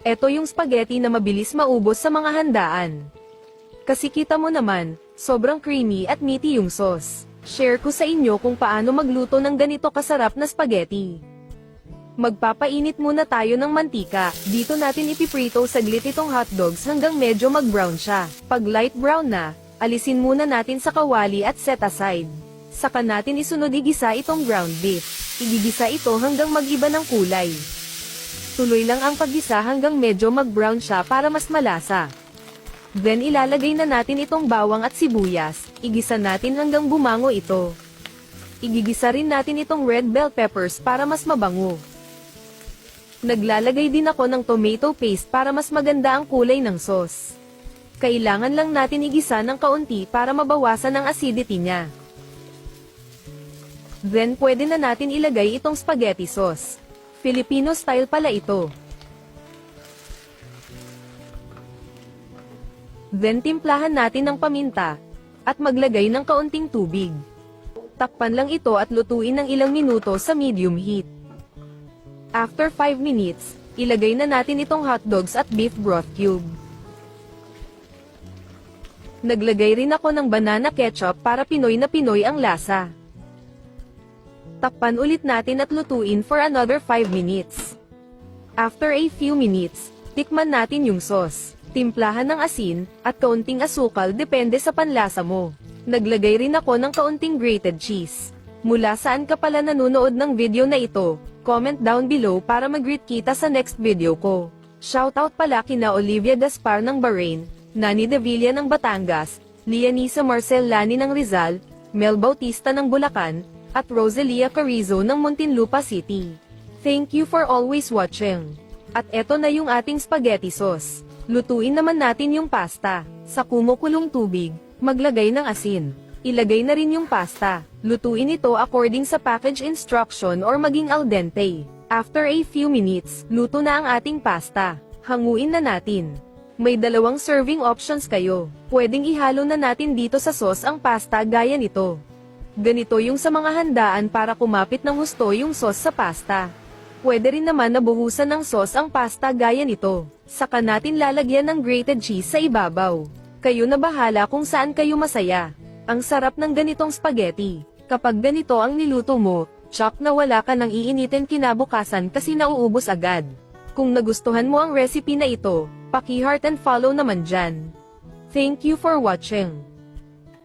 Eto yung spaghetti na mabilis maubos sa mga handaan. Kasi kita mo naman, sobrang creamy at meaty yung sauce. Share ko sa inyo kung paano magluto ng ganito kasarap na spaghetti. Magpapainit muna tayo ng mantika. Dito natin ipiprito saglit itong hotdogs hanggang medyo mag-brown siya. Pag light brown na, alisin muna natin sa kawali at set aside. Saka natin isunod igisa itong ground beef. Igigisa ito hanggang mag-iba ng kulay. Tuloy lang ang paggisa hanggang medyo mag-brown siya para mas malasa. Then ilalagay na natin itong bawang at sibuyas. Igisa natin hanggang bumango ito. Igigisa rin natin itong red bell peppers para mas mabango. Naglalagay din ako ng tomato paste para mas maganda ang kulay ng sauce. Kailangan lang natin igisa ng kaunti para mabawasan ang acidity niya. Then pwede na natin ilagay itong spaghetti sauce. Filipino style pala ito. Then timplahan natin ng paminta, at maglagay ng kaunting tubig. Takpan lang ito at lutuin ng ilang minuto sa medium heat. After 5 minutes, ilagay na natin itong hotdogs at beef broth cube. Naglagay rin ako ng banana ketchup para Pinoy na Pinoy ang lasa. Takpan ulit natin at lutuin for another 5 minutes. After a few minutes, tikman natin yung sauce. Timplahan ng asin, at kaunting asukal depende sa panlasa mo. Naglagay rin ako ng kaunting grated cheese. Mula saan ka pala nanonood ng video na ito? Comment down below para mag-greet kita sa next video ko. Shoutout pala kina Olivia Gaspar ng Bahrain, Nani De Villa ng Batangas, Lianisa Marcel Lani ng Rizal, Mel Bautista ng Bulacan, at Roselia Carrizo ng Muntinlupa City. Thank you for always watching. At eto na yung ating spaghetti sauce. Lutuin naman natin yung pasta. Sa kumukulong tubig, maglagay ng asin. Ilagay na rin yung pasta. Lutuin ito according sa package instruction or maging al dente. After a few minutes, luto na ang ating pasta. Hanguin na natin. May dalawang serving options kayo. Pwedeng ihalo na natin dito sa sauce ang pasta gaya nito. Ganito yung sa mga handaan para kumapit ng husto yung sauce sa pasta. Pwede rin naman na buhusan ng sauce ang pasta gaya nito. Saka natin lalagyan ng grated cheese sa ibabaw. Kayo na bahala kung saan kayo masaya. Ang sarap ng ganitong spaghetti. Kapag ganito ang niluto mo, tsak na wala ka nang iinitin kinabukasan kasi nauubos agad. Kung nagustuhan mo ang recipe na ito, paki-heart and follow naman dyan. Thank you for watching.